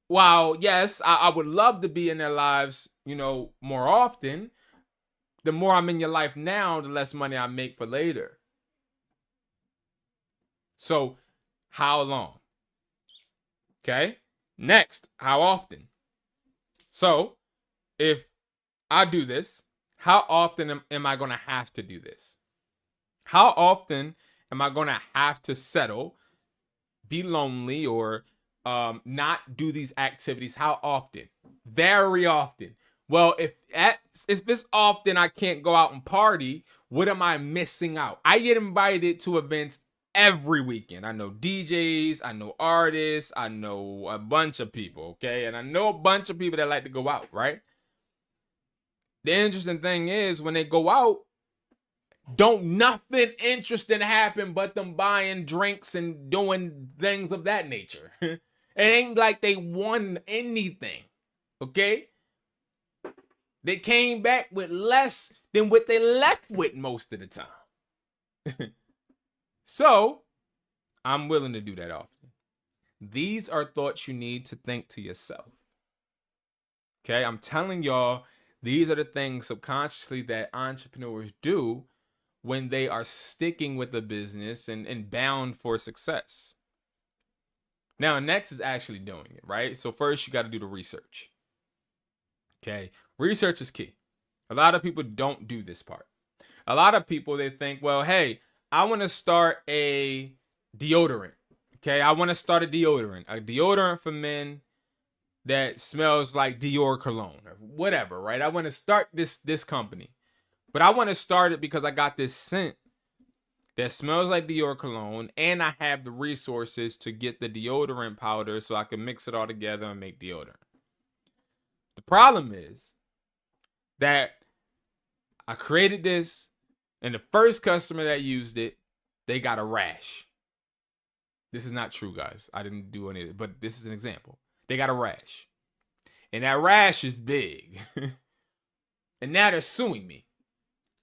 while, yes, I would love to be in their lives, more often, the more I'm in your life now, the less money I make for later. So how long? Okay. Next, how often? So if I do this, how often am I going to have to do this? How often am I going to have to settle, be lonely, or not do these activities? How often? Very often. Well, if it's often I can't go out and party, what am I missing out? I get invited to events every weekend. I know DJs, I know artists, I know a bunch of people, okay? And I know a bunch of people that like to go out, right? The interesting thing is when they go out, don't nothing interesting happen but them buying drinks and doing things of that nature. It ain't like they won anything, okay? They came back with less than what they left with most of the time. So, I'm willing to do that often. These are thoughts you need to think to yourself. Okay, I'm telling y'all, these are the things subconsciously that entrepreneurs do when they are sticking with the business and bound for success. Now, next is actually doing it, right? So first, you got to do the research. Okay, research is key. A lot of people don't do this part. A lot of people, they think, well, hey, I want to start a deodorant. Okay, I want to start a deodorant for men that smells like Dior cologne or whatever, right? I want to start this company. But I want to start it because I got this scent that smells like Dior cologne and I have the resources to get the deodorant powder so I can mix it all together and make deodorant. The problem is that I created this and the first customer that used it, they got a rash. This is not true, guys. I didn't do any of it, but this is an example. They got a rash. And that rash is big. And now they're suing me.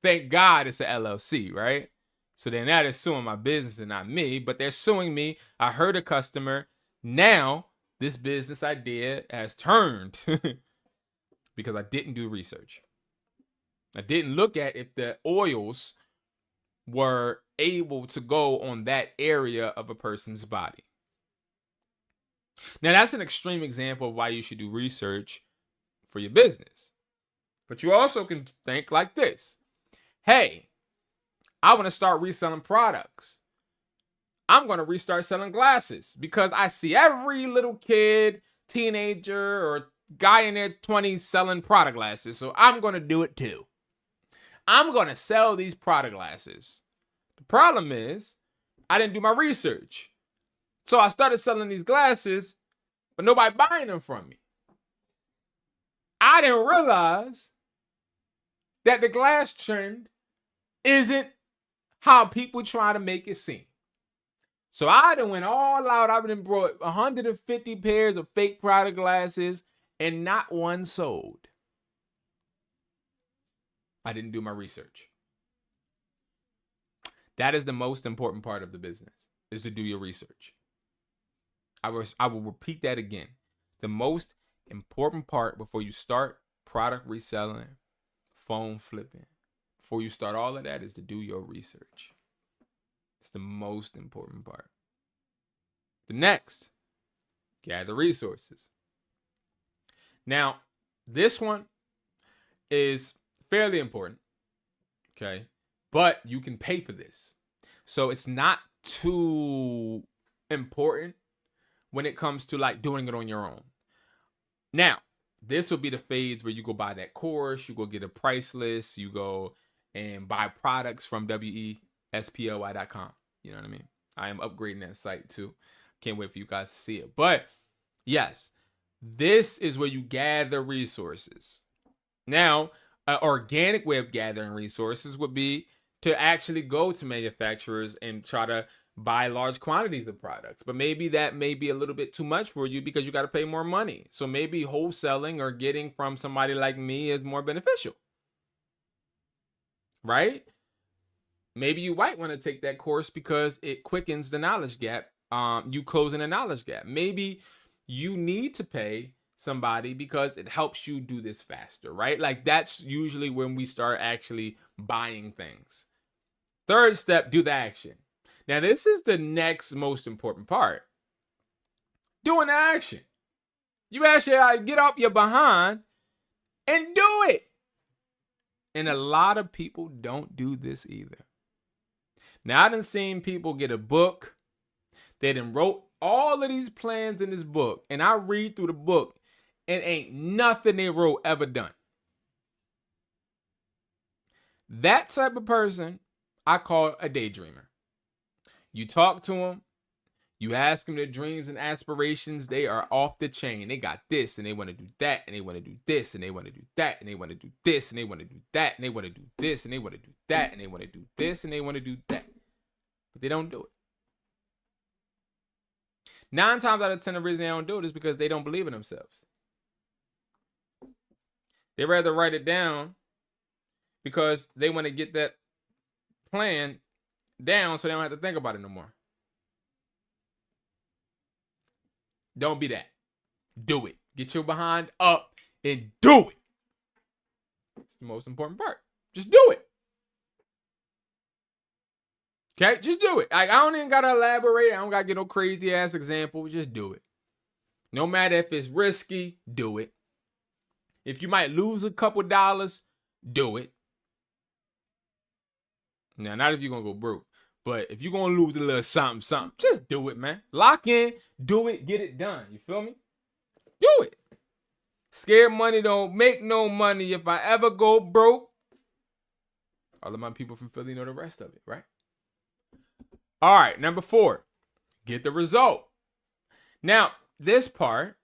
Thank God it's an LLC, right? So then now they're suing my business and not me, but they're suing me. I heard a customer. Now this business idea has turned because I didn't do research. I didn't look at if the oils were able to go on that area of a person's body. Now that's an extreme example of why you should do research for your business. But you also can think like this. Hey, I want to start reselling products. I'm going to restart selling glasses because I see every little kid, teenager, or guy in their 20s selling product glasses. So I'm going to do it too. I'm going to sell these product glasses. The problem is I didn't do my research. So I started selling these glasses, but nobody buying them from me. I didn't realize that the glass trend isn't how people try to make it seem. So I done went all out. I've been brought 150 pairs of fake product glasses and not one sold. I didn't do my research. That is the most important part of the business, is to do your research. I will repeat that again. The most important part before you start product reselling, phone flipping, before you start all of that, is to do your research. It's the most important part. The next, gather resources. Now, this one is fairly important, okay? But you can pay for this. So it's not too important when it comes to like doing it on your own. Now, this will be the phase where you go buy that course, you go get a price list, you go and buy products from wesply.com. You know what I mean? I am upgrading that site too. Can't wait for you guys to see it. But yes, this is where you gather resources. Now, an organic way of gathering resources would be to actually go to manufacturers and try to buy large quantities of products. But maybe that may be a little bit too much for you because you got to pay more money. So maybe wholesaling or getting from somebody like me is more beneficial, right? Maybe you might want to take that course because it quickens the knowledge gap. You closing a knowledge gap. Maybe you need to pay somebody because it helps you do this faster, right? Like that's usually when we start actually buying things. Third step, do the action. Now, this is the next most important part. Doing the action. You actually get off your behind and do it. And a lot of people don't do this either. Now, I done seen people get a book. They done wrote all of these plans in this book. And I read through the book and ain't nothing they wrote ever done. That type of person I call a daydreamer. You talk to them, you ask them their dreams and aspirations, they are off the chain. They got this and they want to do that and they want to do this and they want to do that and they want to do this and they want to do that and they want to do this and they want to do that and they want to do this and they want to do that. But they don't do it. 9 times out of 10, the reason they don't do it is because they don't believe in themselves. They rather write it down because they want to get that plan down so they don't have to think about it no more. Don't be that. Do it. Get your behind up and do it. It's the most important part. Just do it. Okay? Just do it. Like, I don't even got to elaborate. I don't got to get no crazy ass example. Just do it. No matter if it's risky, do it. If you might lose a couple dollars, do it. Now, not if you're going to go broke. But if you're going to lose a little something, just do it, man. Lock in, do it, get it done. You feel me? Do it. Scared money don't make no money. If I ever go broke, all of my people from Philly know the rest of it, right? All right, number 4, get the result. Now, this part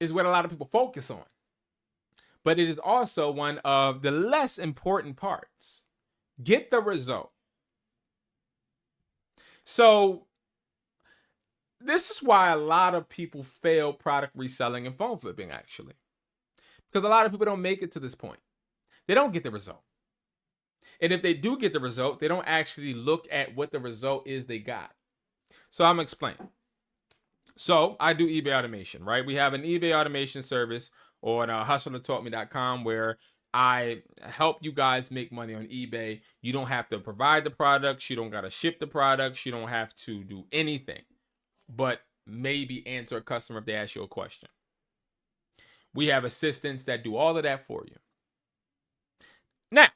is what a lot of people focus on. But it is also one of the less important parts. Get the result. So this is why a lot of people fail product reselling and phone flipping, actually. Because a lot of people don't make it to this point. They don't get the result. And if they do get the result, they don't actually look at what the result is they got. So I'm going to explain. So I do eBay automation, right? We have an eBay automation service on hustlertaughtme.com where I help you guys make money on eBay. You don't have to provide the products. You don't got to ship the products. You don't have to do anything but maybe answer a customer if they ask you a question. We have assistants that do all of that for you. Now,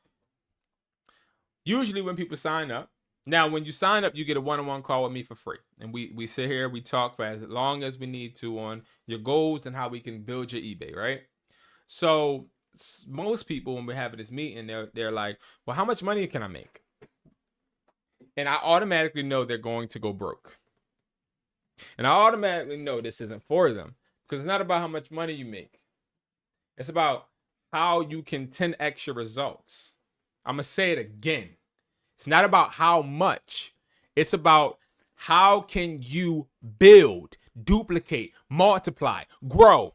Usually when people sign up, now when you sign up, you get a one-on-one call with me for free. And we sit here, we talk for as long as we need to on your goals and how we can build your eBay, right? So most people, when we're having this meeting, they're like, well, how much money can I make? And I automatically know they're going to go broke. And I automatically know this isn't for them, because it's not about how much money you make. It's about how you can 10x your results. I'm going to say it again. It's not about how much. It's about how can you build, duplicate, multiply, grow.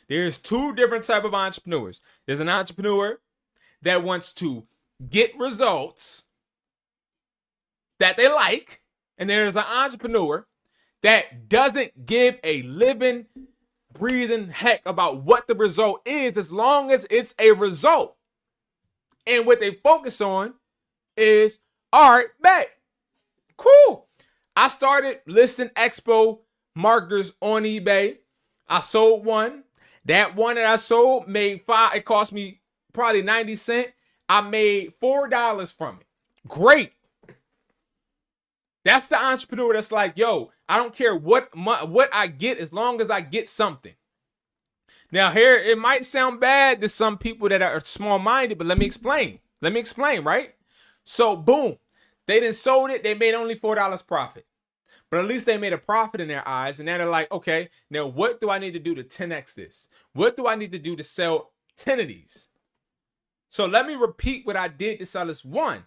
There's two different types of entrepreneurs. There's an entrepreneur that wants to get results that they like, and there's an entrepreneur that doesn't give a living, breathing heck about what the result is, as long as it's a result. And what they focus on is, all right, bet, cool. I started listing expo markers on eBay. I sold one. That one that I sold made $5. It cost me probably 90 cents. I made $4 from it. Great. That's the entrepreneur that's like, yo, I don't care what I get as long as I get something. Now here, it might sound bad to some people that are small-minded, but let me explain. Right? So boom, they done sold it. They made only $4 profit. But at least they made a profit in their eyes. And now they're like, okay, now what do I need to do to 10x this? What do I need to do to sell 10 of these? So let me repeat what I did to sell this one.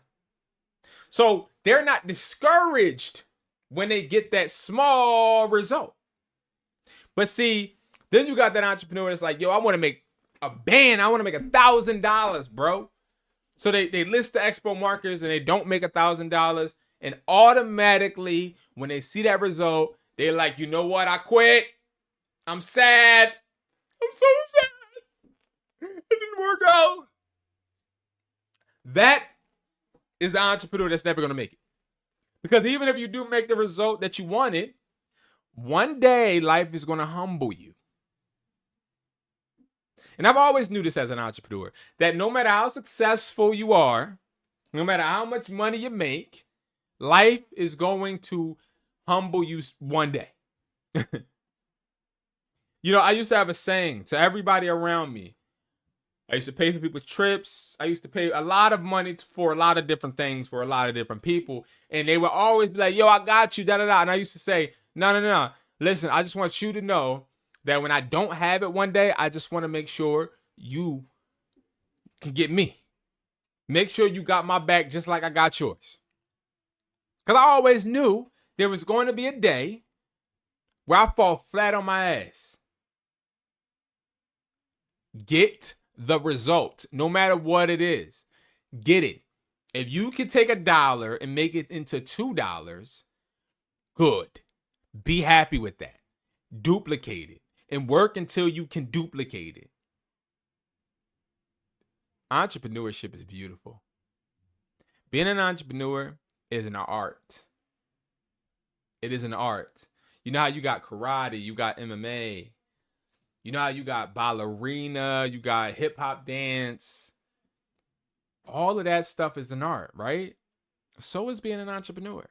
So they're not discouraged when they get that small result. But see, then you got that entrepreneur that's like, yo, I want to make a band. I want to make $1,000, bro. So they list the expo markers and they don't make $1,000. And automatically, when they see that result, they're like, you know what? I quit. I'm sad. I'm so sad. It didn't work out. That is the entrepreneur that's never going to make it. Because even if you do make the result that you wanted, one day life is going to humble you. And I've always knew this as an entrepreneur, that no matter how successful you are, no matter how much money you make, life is going to humble you one day. You know, I used to have a saying to everybody around me. I used to pay for people's trips. I used to pay a lot of money for a lot of different things for a lot of different people. And they would always be like, yo, I got you, da-da-da. And I used to say, no. Listen, I just want you to know that when I don't have it one day, I just want to make sure you can get me. Make sure you got my back just like I got yours. Because I always knew there was going to be a day where I fall flat on my ass. Get the result, no matter what it is. Get it. If you can take $1 and make it into $2, good. Be happy with that. Duplicate it and work until you can duplicate it. Entrepreneurship is beautiful. Being an entrepreneur is an art. It is an art. You know how you got karate, you got MMA. You know how you got ballerina, you got hip hop dance. All of that stuff is an art, right? So is being an entrepreneur.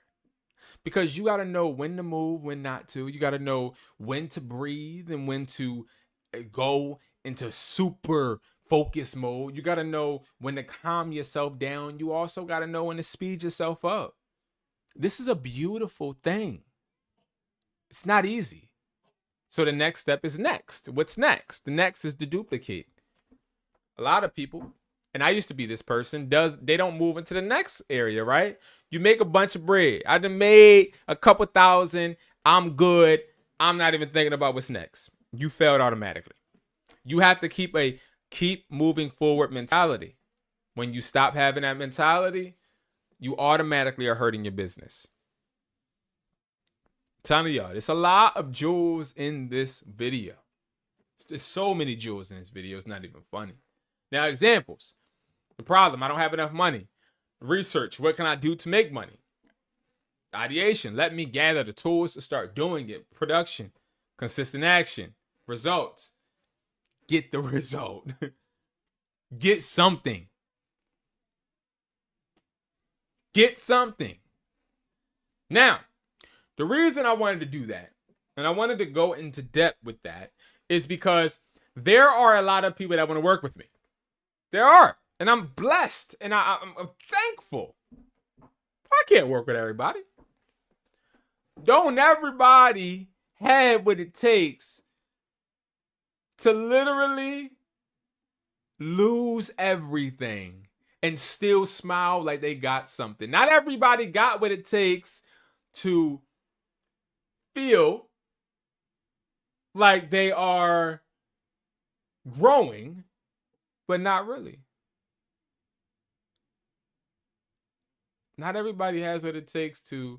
Because you got to know when to move, when not to. You got to know when to breathe and when to go into super focus mode. You got to know when to calm yourself down. You also got to know when to speed yourself up. This is a beautiful thing. It's not easy. So the next step is next. What's next? The next is to duplicate. A lot of people, and I used to be this person, they don't move into the next area, right? You make a bunch of bread. I done made a couple thousand. I'm good. I'm not even thinking about what's next. You failed automatically. You have to keep moving forward mentality. When you stop having that mentality, you automatically are hurting your business. I'm telling y'all, there's a lot of jewels in this video. There's so many jewels in this video. It's not even funny. Now, examples. The problem, I don't have enough money. Research, what can I do to make money? Ideation, let me gather the tools to start doing it. Production, consistent action, results. Get the result. Get something. Get something. Now, the reason I wanted to do that, and I wanted to go into depth with that, is because there are a lot of people that want to work with me. There are. And I'm blessed. And I'm thankful. I can't work with everybody. Don't everybody have what it takes to literally lose everything and still smile like they got something. Not everybody got what it takes to feel like they are growing, but not really. Not everybody has what it takes to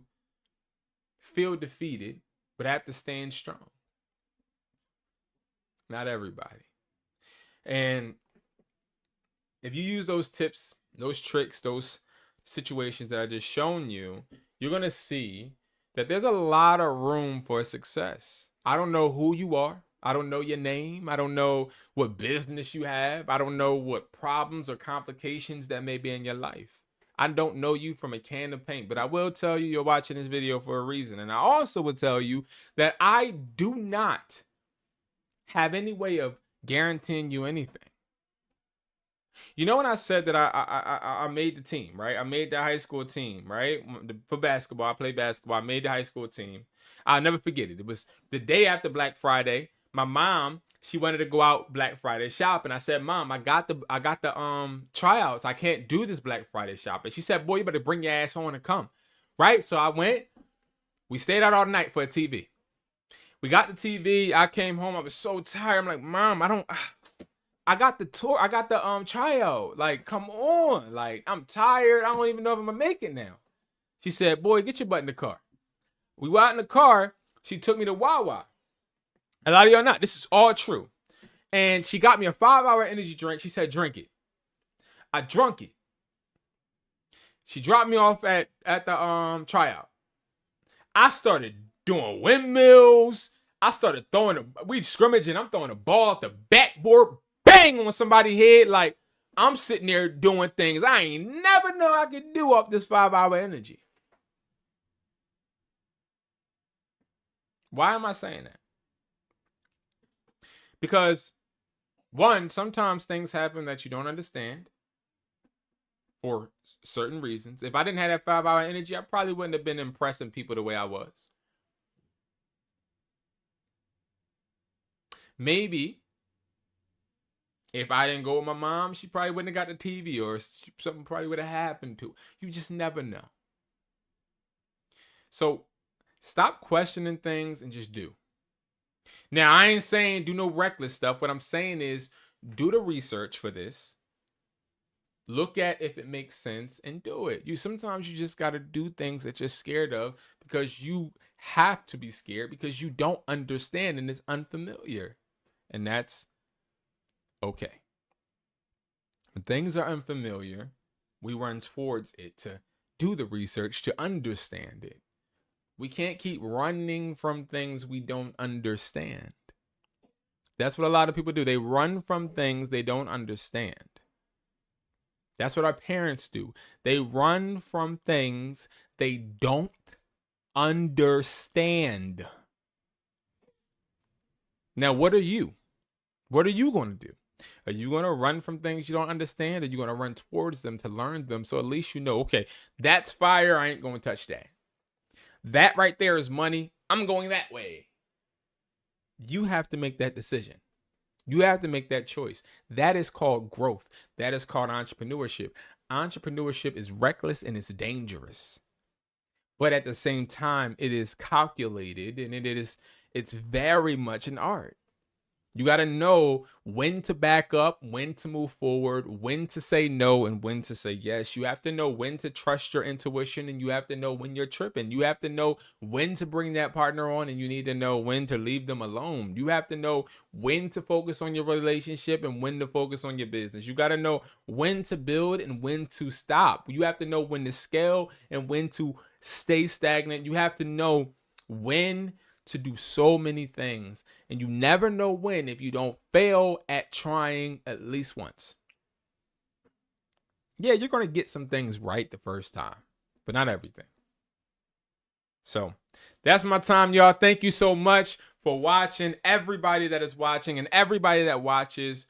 feel defeated, but have to stand strong. Not everybody. And if you use those tips, those tricks, those situations that I just shown you, you're going to see that there's a lot of room for success. I don't know who you are. I don't know your name. I don't know what business you have. I don't know what problems or complications that may be in your life. I don't know you from a can of paint, but I will tell you you're watching this video for a reason. And I also will tell you that I do not have any way of guaranteeing you anything. You know when I said that I made the team, right? I made the high school team, right? For basketball, I played basketball. I made the high school team. I'll never forget it. It was the day after Black Friday. My mom, she wanted to go out Black Friday shopping. I said, Mom, I got the tryouts. I can't do this Black Friday shopping. She said, boy, you better bring your ass on and come. Right? So I went. We stayed out all night for a TV. We got the TV. I came home. I was so tired. I'm like, Mom, I got the tour. I got the tryout. Like, come on. Like, I'm tired. I don't even know if I'm gonna make it now. She said, boy, get your butt in the car. We were out in the car. She took me to Wawa. A lot of y'all not. This is all true. And she got me a 5-hour energy drink. She said, drink it. I drunk it. She dropped me off at the tryout. I started doing windmills. I started we scrimmaging. I'm throwing a ball at the backboard. Bang on somebody's head. Like, I'm sitting there doing things I ain't never know I could do off this 5-hour energy. Why am I saying that? Because, one, sometimes things happen that you don't understand for certain reasons. If I didn't have that 5-hour energy, I probably wouldn't have been impressing people the way I was. Maybe if I didn't go with my mom, she probably wouldn't have got the TV, or something probably would have happened to her. You just never know. So stop questioning things and just do. Now, I ain't saying do no reckless stuff. What I'm saying is do the research for this. Look at if it makes sense and do it. Sometimes you just got to do things that you're scared of because you have to be scared because you don't understand and it's unfamiliar. And that's okay. When things are unfamiliar, we run towards it to do the research to understand it. We can't keep running from things we don't understand. That's what a lot of people do. They run from things they don't understand. That's what our parents do. They run from things they don't understand. Now, what are you? What are you going to do? Are you going to run from things you don't understand? Or are you going to run towards them to learn them? So at least you know, okay, that's fire. I ain't going to touch that. That right there is money. I'm going that way. You have to make that decision. You have to make that choice. That is called growth. That is called entrepreneurship. Entrepreneurship is reckless and it's dangerous. But at the same time, it is calculated and it's very much an art. You got to know when to back up, when to move forward, when to say no, and when to say yes. You have to know when to trust your intuition, and you have to know when you're tripping. You have to know when to bring that partner on, and you need to know when to leave them alone. You have to know when to focus on your relationship and when to focus on your business. You got to know when to build and when to stop. You have to know when to scale and when to stay stagnant. You have to know when to do so many things, and you never know when if you don't fail at trying at least once. Yeah, you're going to get some things right the first time. but not everything. So that's my time, y'all. Thank you so much for watching. Everybody that is watching and everybody that watches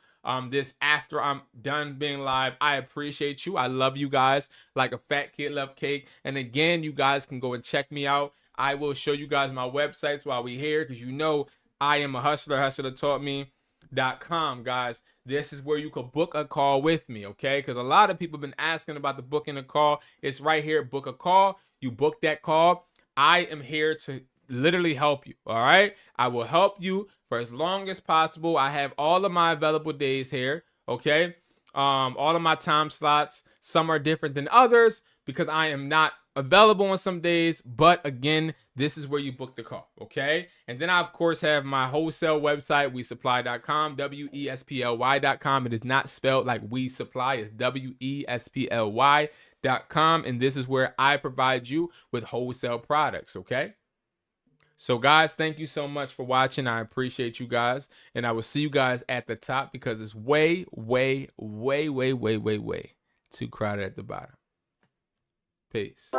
this after I'm done being live, I appreciate you. I love you guys like a fat kid love cake. And again, you guys can go and check me out. I will show you guys my websites while we're here, because you know I am a hustler. hustlertaughtme.com, guys. This is where you can book a call with me, okay? Because a lot of people have been asking about the booking a call. It's right here. Book a call. You book that call. I am here to literally help you, all right? I will help you for as long as possible. I have all of my available days here, okay? All of my time slots. Some are different than others because I am not available on some days, but again, this is where you book the call, okay? And then I, of course, have my wholesale website, wesupply.com, wesply.com. It is not spelled like we supply, it's wesply.com, and this is where I provide you with wholesale products, okay? So guys, thank you so much for watching. I appreciate you guys, and I will see you guys at the top because it's way too crowded at the bottom. Peace.